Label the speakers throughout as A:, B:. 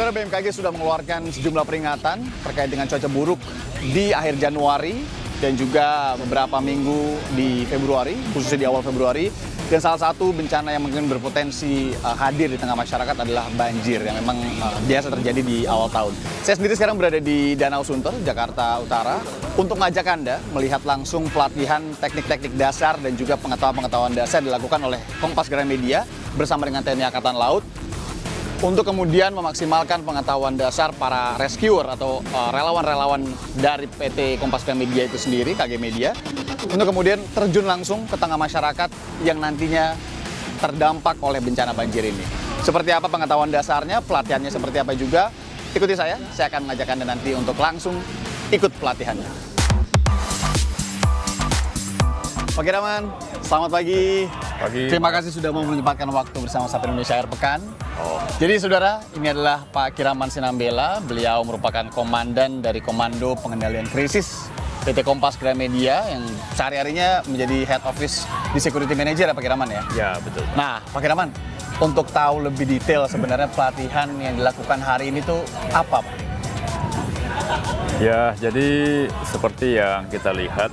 A: Saudara, BMKG sudah mengeluarkan sejumlah peringatan terkait dengan cuaca buruk di akhir Januari dan juga beberapa minggu di Februari, khususnya di awal Februari. Dan salah satu bencana yang mungkin berpotensi hadir di tengah masyarakat adalah banjir yang memang biasa terjadi di awal tahun. Saya sendiri sekarang berada di Danau Sunter, Jakarta Utara, untuk mengajak Anda melihat langsung pelatihan teknik-teknik dasar dan juga pengetahuan-pengetahuan dasar dilakukan oleh Kompas Gramedia bersama dengan TNI Angkatan Laut untuk kemudian memaksimalkan pengetahuan dasar para rescuer atau relawan-relawan dari PT Kompas Gramedia itu sendiri, KG Media, untuk kemudian terjun langsung ke tengah masyarakat yang nantinya terdampak oleh bencana banjir ini. Seperti apa pengetahuan dasarnya, pelatihannya seperti apa juga, ikuti saya akan mengajak Anda nanti untuk langsung ikut pelatihannya. Pak Kiraman, selamat pagi. Terima kasih sudah mau menyempatkan waktu bersama Sapa Indonesia Air Pekan. Jadi saudara, ini adalah Pak Kiraman Sinambela. Beliau merupakan komandan dari Komando Pengendalian Krisis PT Kompas Gramedia yang sehari-harinya menjadi head office di security manager ya Pak Kiraman ya?
B: Ya, betul.
A: Nah Pak Kiraman, untuk tahu lebih detail sebenarnya pelatihan yang dilakukan hari ini tuh apa Pak?
B: Ya, jadi seperti yang kita lihat,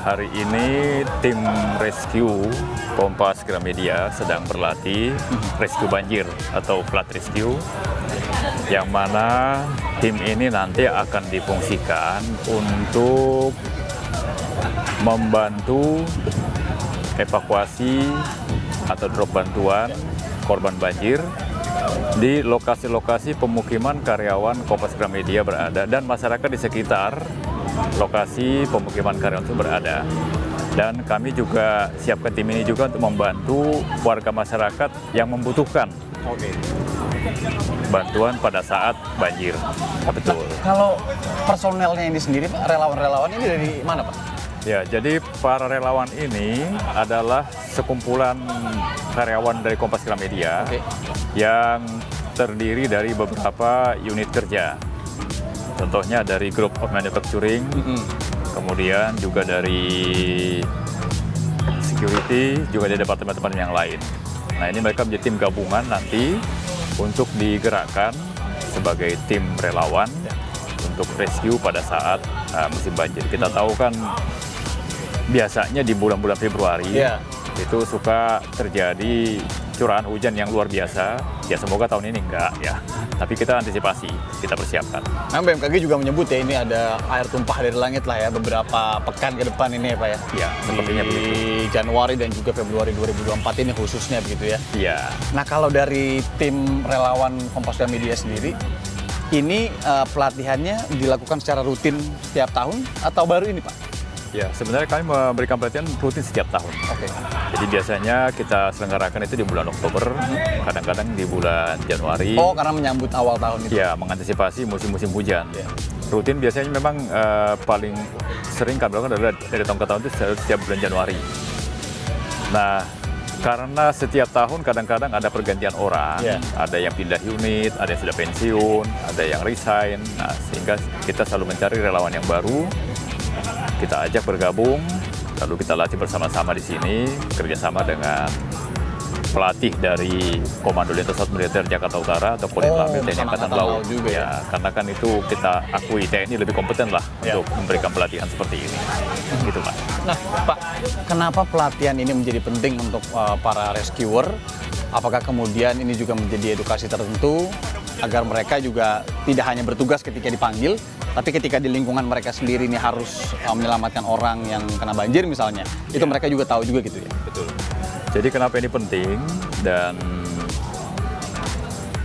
B: hari ini tim rescue Kompas Gramedia sedang berlatih rescue banjir atau flood rescue, yang mana tim ini nanti akan difungsikan untuk membantu evakuasi atau drop bantuan korban banjir di lokasi-lokasi pemukiman karyawan Kompas Gramedia berada dan masyarakat di sekitar lokasi pemukiman karyawan itu berada. Dan kami juga siapkan tim ini juga untuk membantu warga masyarakat yang membutuhkan bantuan pada saat banjir. Betul.
A: Nah, kalau personelnya ini sendiri Pak, relawan-relawan ini dari mana Pak?
B: Ya, jadi para relawan ini adalah sekumpulan karyawan dari Kompas Gramedia yang terdiri dari beberapa unit kerja. Contohnya dari Group of Manufacturing, kemudian juga dari Security, juga dari departemen-departemen yang lain. Nah, ini mereka menjadi tim gabungan nanti untuk digerakkan sebagai tim relawan untuk rescue pada saat musim banjir. Kita tahu kan biasanya di bulan-bulan Februari itu suka terjadi curahan hujan yang luar biasa. Ya semoga tahun ini enggak ya. Tapi kita antisipasi, kita persiapkan.
A: Nah, BMKG juga menyebut ya ini ada air tumpah dari langit lah ya beberapa pekan ke depan ini ya Pak ya.
B: Iya, sepertinya begitu.
A: Di Januari dan juga Februari 2024 ini khususnya begitu ya.
B: Iya.
A: Nah, kalau dari tim relawan Kompas Gramedia sendiri, ini pelatihannya dilakukan secara rutin setiap tahun atau baru ini Pak?
B: Ya, sebenarnya kami memberikan pelatihan rutin setiap tahun. Jadi biasanya kita selenggarakan itu di bulan Oktober, kadang-kadang di bulan Januari.
A: Oh, karena menyambut awal tahun itu?
B: Ya, mengantisipasi musim-musim hujan. Rutin biasanya memang paling sering kami lakukan adalah dari tahun ke tahun itu setiap bulan Januari. Nah, karena setiap tahun kadang-kadang ada pergantian orang, ada yang pindah unit, ada yang sudah pensiun, ada yang resign. Nah, sehingga kita selalu mencari relawan yang baru, kita ajak bergabung, lalu kita latih bersama-sama di sini, kerjasama dengan pelatih dari Komando Lintas Laut Militer Jakarta Utara atau Kodim Lamil TNI Angkatan Laut. Ya, karena kan itu kita akui TNI lebih kompeten lah untuk memberikan pelatihan seperti ini. Gitu Pak.
A: Nah Pak, kenapa pelatihan ini menjadi penting untuk para rescuer? Apakah kemudian ini juga menjadi edukasi tertentu agar mereka juga tidak hanya bertugas ketika dipanggil, tapi ketika di lingkungan mereka sendiri ini harus menyelamatkan orang yang kena banjir misalnya, itu mereka juga tahu juga gitu ya?
B: Betul. Jadi kenapa ini penting dan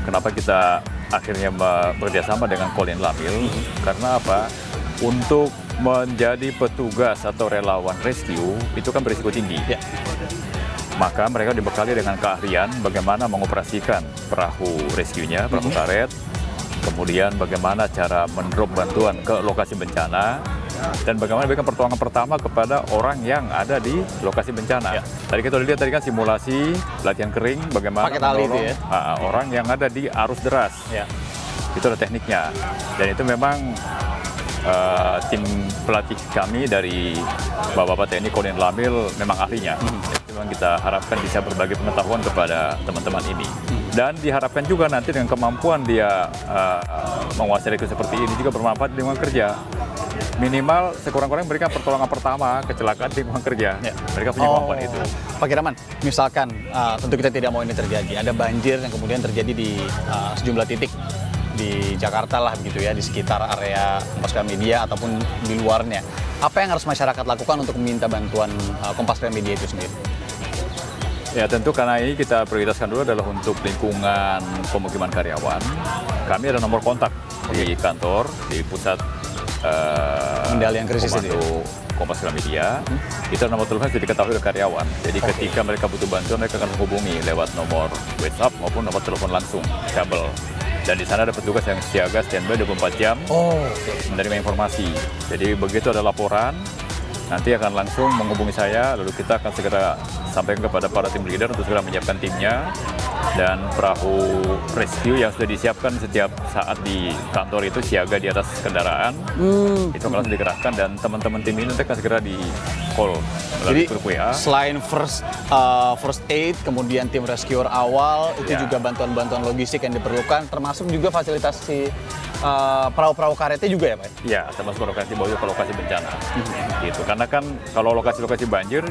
B: kenapa kita akhirnya bekerjasama dengan Kodim Lamil? Karena apa? Untuk menjadi petugas atau relawan rescue itu kan berisiko tinggi. Maka mereka dibekali dengan keahlian bagaimana mengoperasikan perahu rescue-nya, perahu karet, kemudian bagaimana cara mendrop bantuan ke lokasi bencana, dan bagaimana memberikan pertolongan pertama kepada orang yang ada di lokasi bencana. Tadi kita lihat tadi kan simulasi latihan kering, bagaimana menolong orang yang ada di arus deras. Itu ada tekniknya, dan itu memang tim pelatih kami dari Bapak-Bapak TNI Kodim Lamil memang ahlinya. Memang kita harapkan bisa berbagi pengetahuan kepada teman-teman ini. Dan diharapkan juga nanti dengan kemampuan dia menguasai rescue seperti ini juga bermanfaat di lingkungan kerja. Minimal sekurang-kurangnya memberikan pertolongan pertama kecelakaan di lingkungan kerja.
A: Ya.
B: Mereka punya kemampuan itu.
A: Pak Kiraman, misalkan tentu kita tidak mau ini terjadi, ada banjir yang kemudian terjadi di sejumlah titik di Jakarta lah begitu ya, di sekitar area Kompas Gramedia ataupun di luarnya. Apa yang harus masyarakat lakukan untuk meminta bantuan Kompas Gramedia itu sendiri?
B: Ya tentu karena ini kita prioritaskan dulu adalah untuk lingkungan pemukiman karyawan. Kami ada nomor kontak di kantor, di pusat
A: Pengendalian krisis itu.
B: Komando Kompas Gramedia. Itu nomor telepon sudah diketahui oleh karyawan. Jadi ketika mereka butuh bantuan, mereka akan menghubungi lewat nomor WhatsApp maupun nomor telepon langsung, kabel. Dan di sana ada petugas yang siaga standby 24 jam menerima informasi. Jadi begitu ada laporan, nanti akan langsung menghubungi saya, lalu kita akan segera sampaikan kepada para tim leader untuk segera menyiapkan timnya, dan perahu rescue yang sudah disiapkan setiap saat di kantor itu siaga di atas kendaraan, itu akan langsung dikerahkan dan teman-teman tim ini nanti akan segera di call melalui
A: Jadi
B: grup WA.
A: selain first aid, kemudian tim rescuer awal, itu
B: Ya.
A: juga bantuan-bantuan logistik yang diperlukan, termasuk juga fasilitasi perahu-perahu karetnya juga ya Pak?
B: Ya, termasuk lokasi bawah ke lokasi bencana. Gitu. Karena kan kalau lokasi-lokasi banjir,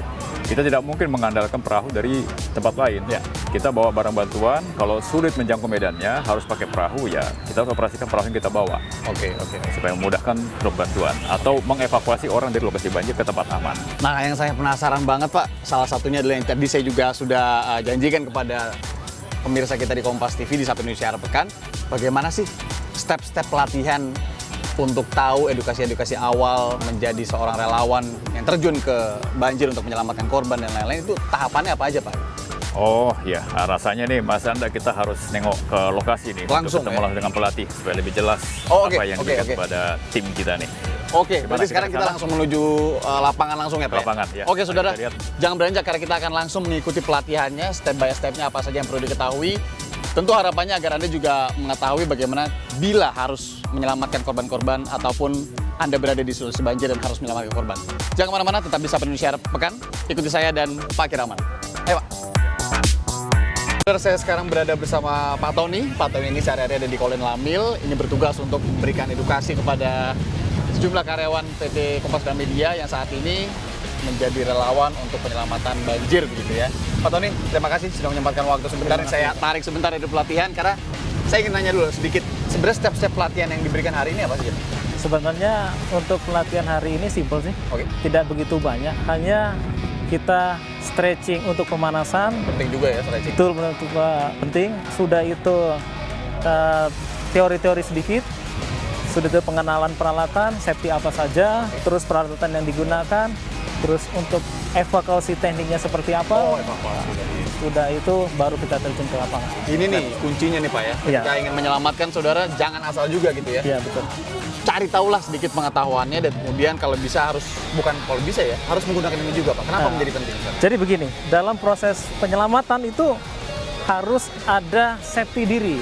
B: kita tidak mungkin mengandalkan perahu dari tempat lain.
A: Ya.
B: Kita bawa barang bantuan, kalau sulit menjangkau medannya, harus pakai perahu ya, kita harus operasikan perahu yang kita bawa.
A: Oke.
B: Supaya memudahkan truk bantuan atau mengevakuasi orang dari lokasi banjir ke tempat aman.
A: Nah, yang saya penasaran banget Pak, salah satunya adalah yang tadi saya juga sudah janjikan kepada pemirsa kita di Kompas TV di Sapa Indonesia Akhir Pekan, bagaimana sih step-step pelatihan untuk tahu edukasi-edukasi awal menjadi seorang relawan yang terjun ke banjir untuk menyelamatkan korban dan lain-lain, itu tahapannya apa aja Pak?
B: Oh ya, rasanya nih Mas Anda kita harus nengok ke lokasi nih
A: Langsung,
B: untuk ketemu
A: ya?
B: langsung dengan pelatih supaya lebih jelas
A: Oh, oke,
B: apa yang
A: oke,
B: diberikan
A: oke.
B: kepada tim kita nih.
A: Oke,
B: Gimana
A: berarti sekarang kita
B: sana?
A: langsung menuju lapangan langsung ya Pak?
B: Lapangan, ya.
A: Oke saudara,
B: Kita lihat.
A: jangan beranjak karena kita akan langsung mengikuti pelatihannya, step by stepnya apa saja yang perlu diketahui. Tentu harapannya agar Anda juga mengetahui bagaimana bila harus menyelamatkan korban-korban ataupun Anda berada di situasi banjir dan harus menyelamatkan korban. Jangan kemana-mana, tetap di Sapa Indonesia Akhir Pekan. Ikuti saya dan Pak Kiraman. Ayo Pak. Saya sekarang berada bersama Pak Tony. Pak Tony ini sehari-hari ada di Kolin Lamil. Ini bertugas untuk memberikan edukasi kepada sejumlah karyawan PT Kompas Gramedia yang saat ini menjadi relawan untuk penyelamatan banjir begitu ya. Pak Tony, terima kasih sudah menyempatkan waktu sebentar. Saya tarik sebentar dari pelatihan karena saya ingin nanya dulu sedikit. Sebenarnya step-step pelatihan yang diberikan hari ini apa saja?
C: Sebenarnya untuk pelatihan hari ini simpel sih,
A: Oke.
C: tidak begitu banyak. Hanya kita stretching untuk pemanasan,
A: Penting juga ya stretching.
C: betul untuk penting. Sudah itu teori-teori sedikit, sudah itu pengenalan peralatan, safety apa saja, terus peralatan yang digunakan, terus untuk evakuasi tekniknya seperti apa.
A: Evakuasi.
C: Sudah itu baru kita terjun ke lapangan.
A: Ini nih kuncinya nih Pak ya.
C: Iya.
A: Ketika ingin menyelamatkan saudara, jangan asal juga gitu ya.
C: Iya betul.
A: Cari tahulah sedikit pengetahuannya dan kemudian kalau bisa harus, bukan kalau bisa ya, harus menggunakan ini juga Pak. Kenapa
C: Nah.
A: menjadi penting? Pak?
C: Jadi begini, dalam proses penyelamatan itu harus ada safety diri.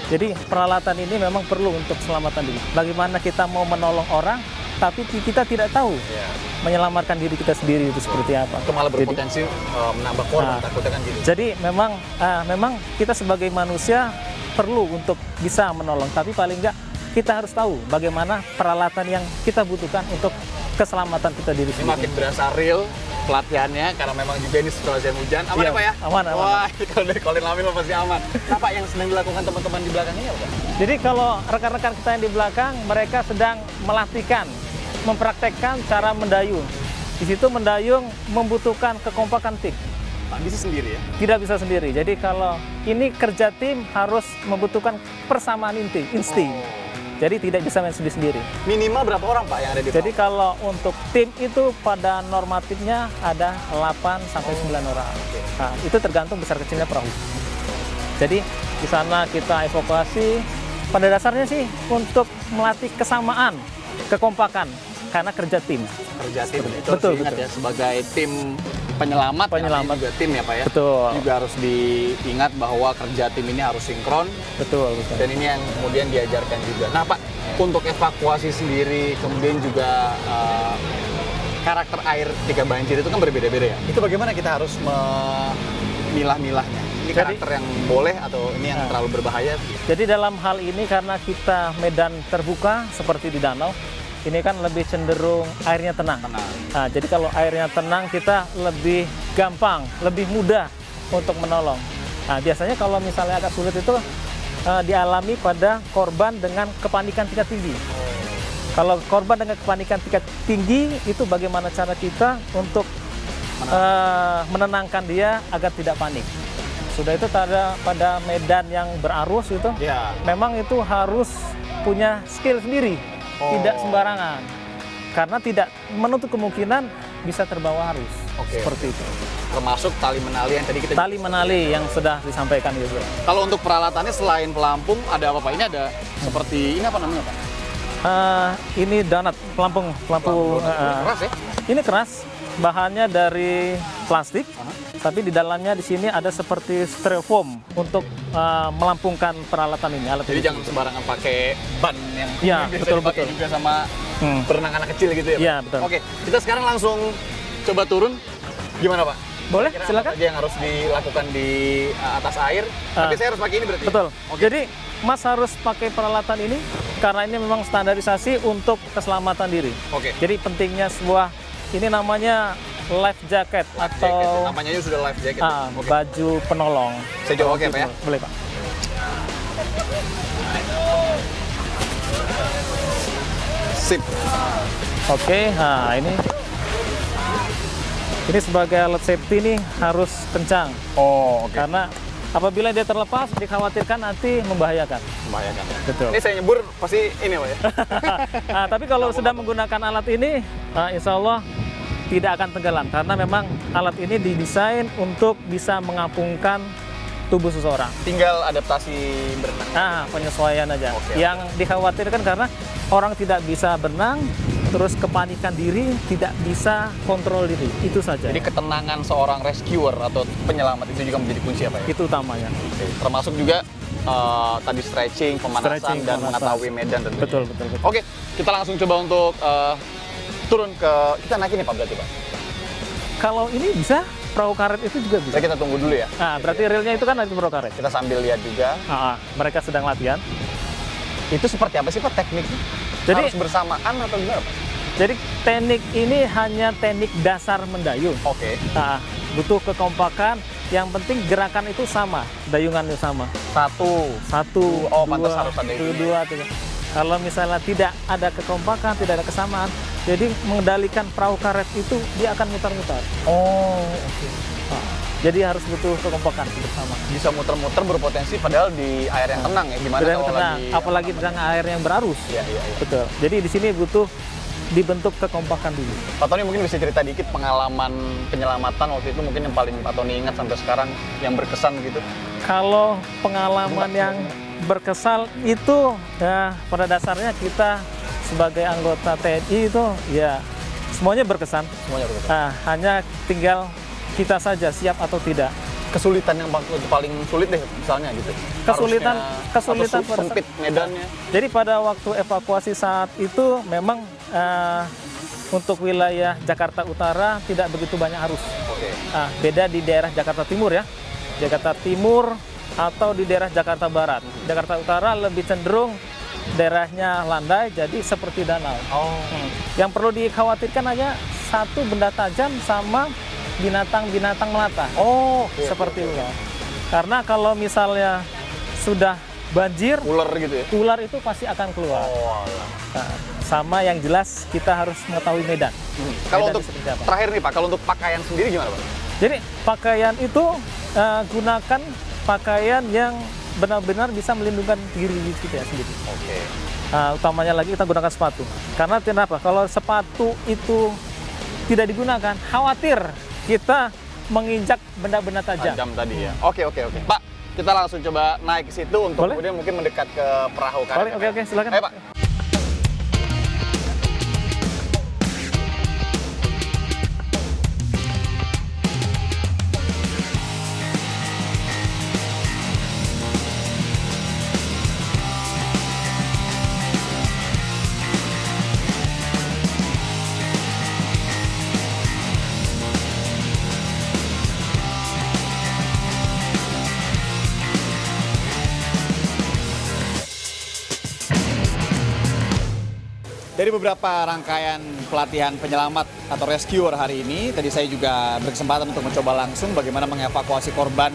C: Jadi peralatan ini memang perlu untuk keselamatan diri. Bagaimana kita mau menolong orang, tapi kita tidak tahu
A: Ya.
C: menyelamatkan diri kita sendiri itu seperti apa.
A: Itu malah
C: Jadi-
A: berpotensi menambah korban,
C: Nah.
A: takutnya kan gitu.
C: Jadi memang kita sebagai manusia perlu untuk bisa menolong, tapi paling enggak kita harus tahu bagaimana peralatan yang kita butuhkan untuk keselamatan kita diri
A: Ini
C: sendiri.
A: makin berasa real pelatihannya karena memang juga ini situasi hujan. Aman
C: Iya,
A: ya Pak ya?
C: aman, aman.
A: Wah, kalau dari Kolin Lamil pasti aman. Nah Pak, yang sedang dilakukan teman-teman di belakang ini apa Pak?
C: Jadi kalau rekan-rekan kita yang di belakang, mereka sedang melatihkan, mempraktekkan cara mendayung. Di situ mendayung membutuhkan kekompakan tim,
A: Pak, bisa sendiri ya?
C: tidak bisa sendiri. Jadi kalau ini kerja tim harus membutuhkan persamaan insting. Jadi tidak bisa main sendiri-sendiri.
A: Minimal berapa orang Pak yang ada di
C: Jadi kalau untuk tim itu pada normatifnya ada 8 sampai 9 orang. Nah, itu tergantung besar kecilnya perahu. Jadi di sana kita evakuasi. Pada dasarnya sih untuk melatih kesamaan, kekompakan karena kerja tim.
A: kerja tim itu
C: Betul,
A: harus diingat
C: betul.
A: ya sebagai tim penyelamat,
C: Penyelamat.
A: juga tim ya Pak ya.
C: Betul.
A: Juga harus diingat bahwa kerja tim ini harus sinkron
C: Betul, betul.
A: dan ini yang kemudian diajarkan juga. Nah Pak, untuk evakuasi sendiri kemudian juga karakter air ketika banjir itu kan berbeda-beda ya. Itu bagaimana kita harus memilah-milahnya? Ini Ini karakter yang boleh atau ini yang terlalu berbahaya?
C: Jadi dalam hal ini karena kita medan terbuka seperti di danau, ini kan lebih cenderung airnya tenang. Nah, jadi kalau airnya tenang kita lebih gampang, lebih mudah untuk menolong. Nah, biasanya kalau misalnya agak sulit itu dialami pada korban dengan kepanikan tingkat tinggi. Kalau korban dengan kepanikan tingkat tinggi, itu bagaimana cara kita untuk menenangkan dia agar tidak panik. Sudah itu pada medan yang berarus itu, memang itu harus punya skill sendiri, tidak sembarangan. Karena tidak menutup kemungkinan bisa terbawa arus. Seperti itu.
A: Termasuk tali menali yang tadi kita
C: tali menali yang sudah disampaikan juga.
A: Kalau untuk peralatannya selain pelampung ada apa Pak? Ini ada seperti ini apa namanya Pak?
C: Ini donat, pelampung.
A: Keras ya?
C: Ini keras, bahannya dari plastik, tapi di dalamnya di sini ada seperti styrofoam untuk melampungkan peralatan ini.
A: Jadi jangan sembarangan pakai ban yang biasa dipakai juga sama berenang anak kecil gitu ya Pak?
C: Iya, betul.
A: Oke, kita sekarang langsung coba turun. Gimana Pak?
C: Boleh,
A: Kira-kira
C: silakan.
A: apa aja yang harus dilakukan di atas air? Tapi saya harus pakai ini berarti?
C: Betul.
A: Oke.
C: Jadi Mas harus pakai peralatan ini karena ini memang standarisasi untuk keselamatan diri.
A: Oke.
C: Jadi pentingnya sebuah, ini namanya life jacket
A: Life
C: atau
A: jacket. Namanya juga sudah life jacket. Oke.
C: baju penolong.
A: Saya coba pakai Pak ya?
C: Boleh Pak.
A: Sip.
C: Oke, nah ini sebagai alat safety ini harus kencang.
A: Oh, oke.
C: Karena apabila dia terlepas dikhawatirkan nanti membahayakan.
A: Membahayakan.
C: Betul.
A: Ini saya nyebur pasti ini Pak ya?
C: Nah, tapi kalau sudah menggunakan alat ini, insya Allah tidak akan tenggelam karena memang alat ini didesain untuk bisa mengapungkan tubuh seseorang.
A: Tinggal adaptasi berenang.
C: Nah, penyesuaian aja.
A: Oke.
C: Yang dikhawatirkan karena orang tidak bisa berenang, terus kepanikan diri, tidak bisa kontrol diri. Itu saja.
A: Jadi ketenangan seorang rescuer atau penyelamat itu juga menjadi kunci apa ya?
C: Itu utamanya.
A: Oke. Termasuk juga tadi stretching, pemanasan, dan mengetahui medan tentunya.
C: Betul.
A: Oke, kita langsung coba untuk turun ke, kita naik ini Pak berarti Pak?
C: Kalau ini bisa, perahu karet itu juga bisa.
A: Jadi kita tunggu dulu ya.
C: Nah, berarti realnya itu kan ada perahu karet.
A: Kita sambil lihat juga.
C: Mereka sedang latihan.
A: Itu seperti apa sih Pak tekniknya?
C: Jadi-
A: harus bersamaan atau gimana Pak?
C: Jadi teknik ini hanya teknik dasar mendayung.
A: Oke.
C: Nah, butuh kekompakan. Yang penting gerakan itu sama, dayungannya sama. Satu,
A: Oh,
C: dua,
A: pantas harus ada ini.
C: dua, tiga. Kalau misalnya tidak ada kekompakan, tidak ada kesamaan, jadi mengendalikan perahu karet itu dia akan mutar-mutar.
A: Oh, oke.
C: Jadi harus butuh kekompakan bersama.
A: Bisa muter-muter berpotensi padahal di air yang tenang ya. Gimana
C: Tidak
A: kalau
C: tenang,
A: lagi
C: apalagi dengan air yang berarus.
A: Iya.
C: Betul. Jadi di sini butuh dibentuk kekompakan dulu.
A: Pak Tony mungkin bisa cerita dikit pengalaman penyelamatan waktu itu mungkin yang paling Pak Tony ingat sampai sekarang yang berkesan gitu.
C: Kalau pengalaman yang berkesal itu ya pada dasarnya kita sebagai anggota TNI itu ya semuanya berkesan.
A: Semuanya berkesan.
C: Nah, hanya tinggal kita saja siap atau tidak.
A: Kesulitan yang paling sulit deh misalnya gitu.
C: Kesulitan
A: Harusnya, atau
C: pada
A: sempit medannya.
C: Jadi pada waktu evakuasi saat itu memang untuk wilayah Jakarta Utara tidak begitu banyak arus.
A: Oke.
C: Beda di daerah Jakarta Timur ya. Jakarta Timur atau di daerah Jakarta Barat. Jakarta Utara lebih cenderung daerahnya landai jadi seperti danau.
A: Oh.
C: Yang perlu dikhawatirkan hanya satu benda tajam sama binatang-binatang melata.
A: Oh,
C: Seperti ular. Karena kalau misalnya sudah banjir,
A: ular gitu ya.
C: ular itu pasti akan keluar.
A: Oh, alah.
C: Nah, sama yang jelas kita harus mengetahui medan.
A: Kalau
C: Medan
A: untuk
C: seperti apa.
A: terakhir nih Pak, kalau untuk pakaian sendiri gimana Pak?
C: Jadi pakaian itu gunakan pakaian yang benar-benar bisa melindungi diri kita sendiri.
A: Oke.
C: Utamanya lagi kita gunakan sepatu. Karena kenapa? Kalau sepatu itu tidak digunakan, khawatir kita menginjak benda-benda tajam.
A: Tajam tadi ya. Oke. Pak, kita langsung coba naik ke situ untuk
C: Boleh?
A: kemudian mungkin mendekat ke perahu karet.
C: Oke, silakan.
A: Ayo Pak. Dari beberapa rangkaian pelatihan penyelamat atau rescuer hari ini, tadi saya juga berkesempatan untuk mencoba langsung bagaimana mengevakuasi korban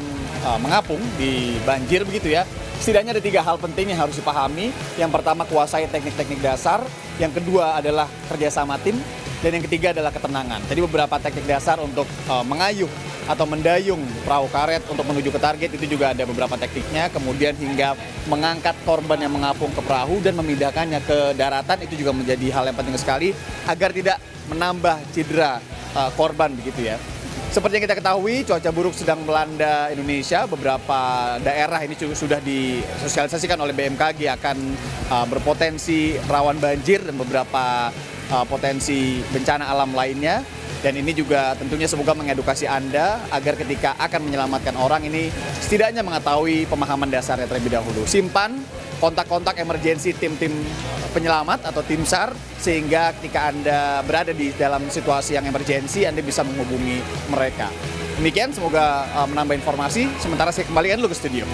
A: mengapung di banjir begitu ya. Setidaknya ada 3 hal penting yang harus dipahami. Yang pertama, kuasai teknik-teknik dasar. Yang kedua adalah kerjasama tim. Dan yang ketiga adalah ketenangan. Jadi beberapa teknik dasar untuk mengayuh atau mendayung perahu karet untuk menuju ke target itu juga ada beberapa tekniknya. Kemudian hingga mengangkat korban yang mengapung ke perahu dan memindahkannya ke daratan itu juga menjadi hal yang penting sekali agar tidak menambah cedera korban begitu ya. Seperti yang kita ketahui, cuaca buruk sedang melanda Indonesia. Beberapa daerah ini sudah disosialisasikan oleh BMKG akan berpotensi rawan banjir dan beberapa potensi bencana alam lainnya. Dan ini juga tentunya semoga mengedukasi Anda agar ketika akan menyelamatkan orang ini setidaknya mengetahui pemahaman dasarnya terlebih dahulu. Simpan kontak-kontak emergensi tim-tim penyelamat atau tim SAR sehingga ketika Anda berada di dalam situasi yang emergensi Anda bisa menghubungi mereka. Demikian, semoga menambah informasi. Sementara saya kembalikan dulu ke studio.